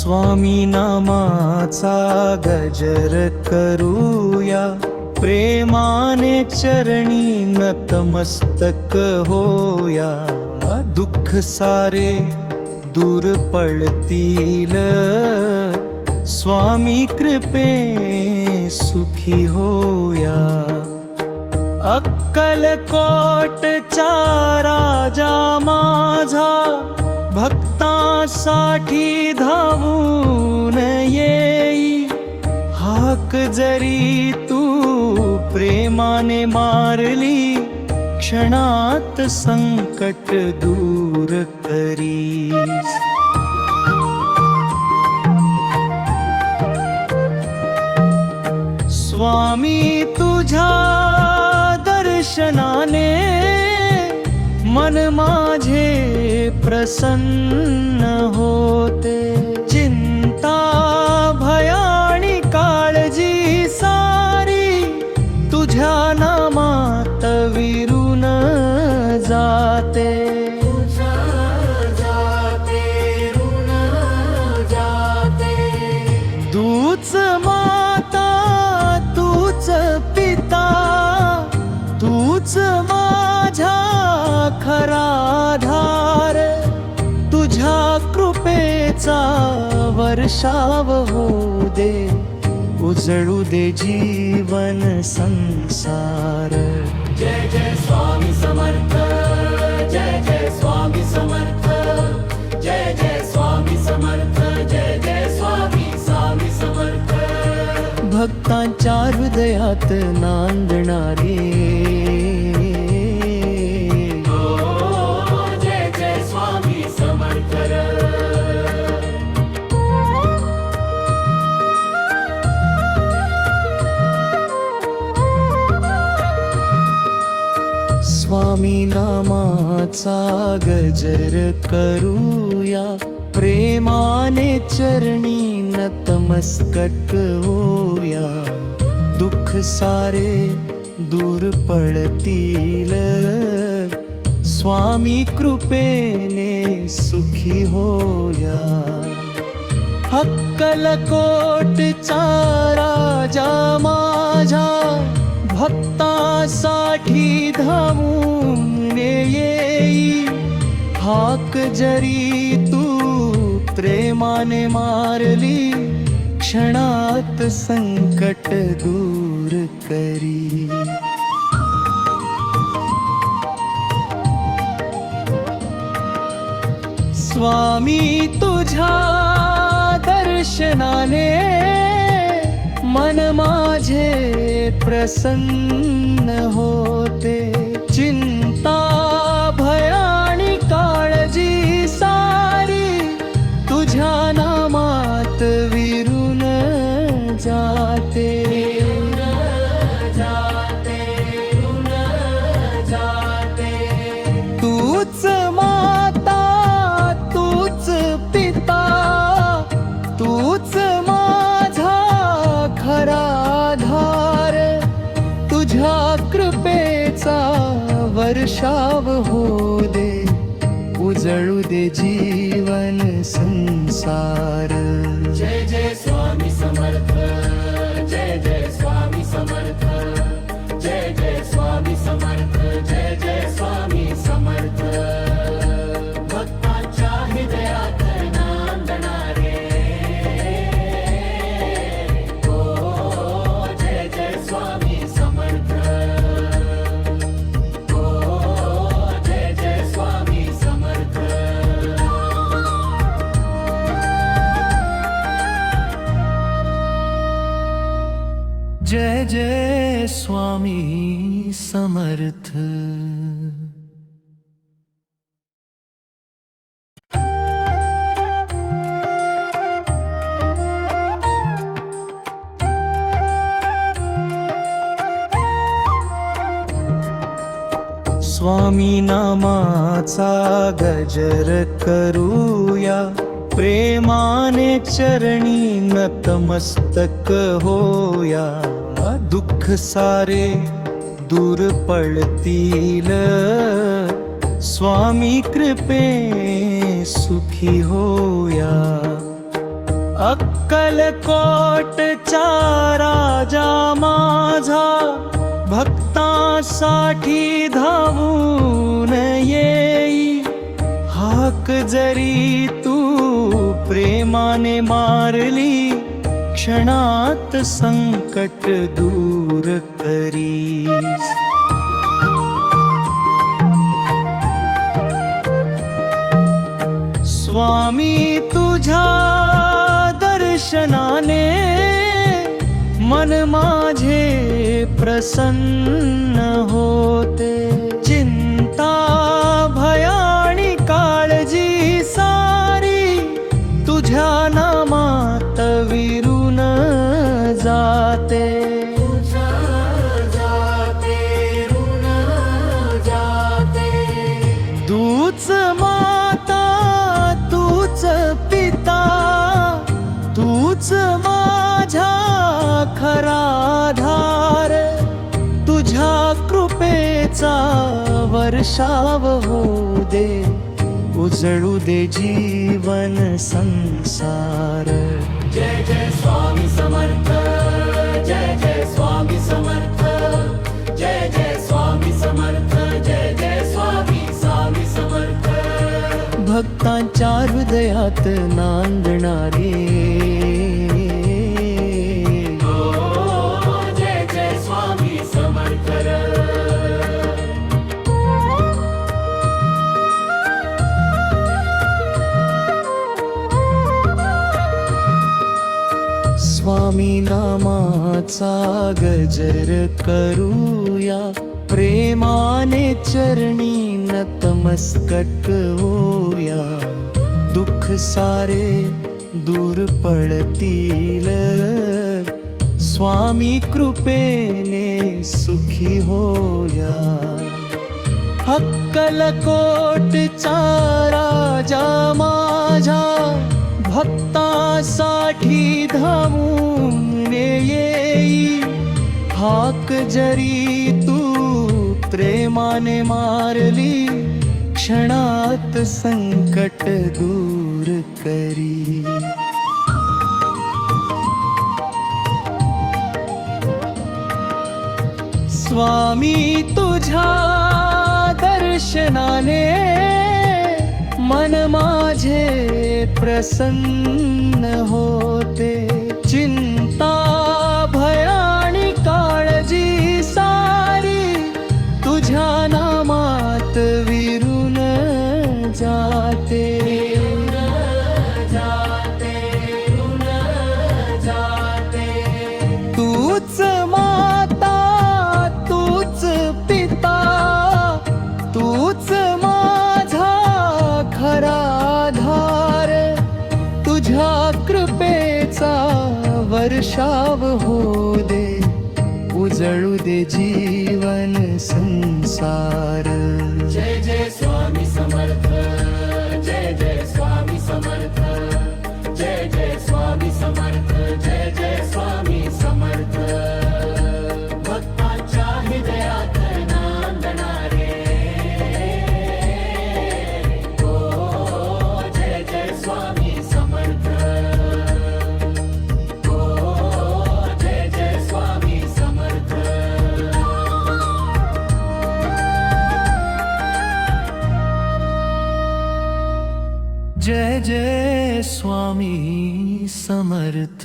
स्वामी नामाचा गजर करूया, प्रेमाने चरणी नतमस्तक होया. दुःख सारे दूर पळतील, स्वामी कृपे सुखी होया. अक्कलकोटचा राजा माझा, भक्तासाठी धावून येई. हाक जरी तू प्रेमाने मारली, क्षणात संकट दूर करीस. स्वामी तुझ्या दर्शनाने मन माझे प्रसन्न होते. चिंता भयाणी काळजी सारी, तुझ्या नामात विरून जाते. तूच माता, तूच पिता, तूच माझ्या खरा आधार. तुझ्या कृपेचा वर्षाव होऊ दे, उजळू दे जीवन संसार. जय जय स्वामी समर्थ, जय जय स्वामी समर्थ, जय जय स्वामी समर्थ, जय जय स्वामी स्वामी समर्थ. भक्तांच्या हृदयात नांदणारे, जय जय स्वामी समर्थ. स्वामी नामाचा गजर करूया, प्रेमाने चरणी नतमस्तक होया. दुःख सारे दूर पळतील, स्वामी कृपेने सुखी होया. अक्कलकोटचा राजा माझा, भक्तासाठी धावून येई. हाक जरी तू प्रेमाने मारली, क्षणात संकट दूर करी. स्वामी तुझ्या दर्शनाने मन माझे प्रसन्न होते. चिंता भयाणी काळजी सारी, तुझ्या नामात विरून जाते. तूच माता, तूच पिता, तूच माझा खरा आधार. तुझ्या कृपेचा वर्षाव होऊ दे, उजळू दे जीवन संसार. जय जय स्वामी समर्थ, जय जय स्वामी समर्थ, जय जय स्वामी समर्थ, जय जय स्वामी समर्थ. भक्तांच्या हृदयात नांदणारे, ओ जय जय स्वामी समर्थ, ओ जय जय स्वामी समर्थ. जय जय स्वामी समर्थ. स्वामी नामाचा गजर करूया, प्रेमाने चरणी नतमस्तक होया. दुःख सारे दूर पळतील, स्वामी कृपे सुखी होया. अक्कलकोटचा राजा माझा भक्तासाठी धावून येई, हाक जरी तू प्रेमाने मारली, क्षणात संकट दूर करीस. स्वामी तुझ्या दर्शनाने मन माझे प्रसन्न होते. चिंता भयाणी काळजी सारी तुझ्या नामात विरून जाते. तूच माता तूच पिता तूच माझ्या खरा आधार. तुझ्या कृपेचा वर्षाव होऊ दे, उजळू दे जीवन संसार. जय जय स्वामी समर्थ, जय जय स्वामी समर्थ, जय जय स्वामी समर्थ, जय जय स्वामी स्वामी समर्थ. भक्तांच्या हृदयात नांदणारे, जय जय स्वामी समर्थ. स्वामी नामाचा गजर करूया, प्रेमाने चरणी नतमस्तक होऊया. दुःख सारे दूर पडतील, स्वामी कृपेने सुखी होया. अक्कलकोटचा राजा माझ्या भक्तासाठी धावून येई, हाक जरी तू प्रेमाने मारली, क्षणात संकट दूर करी. स्वामी तुझ्या दर्शनाने मन माझे प्रसन्न होते. चिंता भयाणी काळजी सारी तुझ्या नामात विरून जाते. तूच माता तूच पिता तूच माझा खरा आधार. तुझ्या कृपेचा वर्षाव होऊ दे, उजळू दे जीवन संसार. जय जय स्वामी समर्थ, जय जय स्वामी समर्थ, जय जय स्वामी समर्थ, जय जय स्वामी समर्थ. भक्तांच्या हृदयात नांदणारे, ओ जय जय स्वामी समर्थ, ओ जय जय स्वामी समर्थ. जय जय स्वामी समर्थ.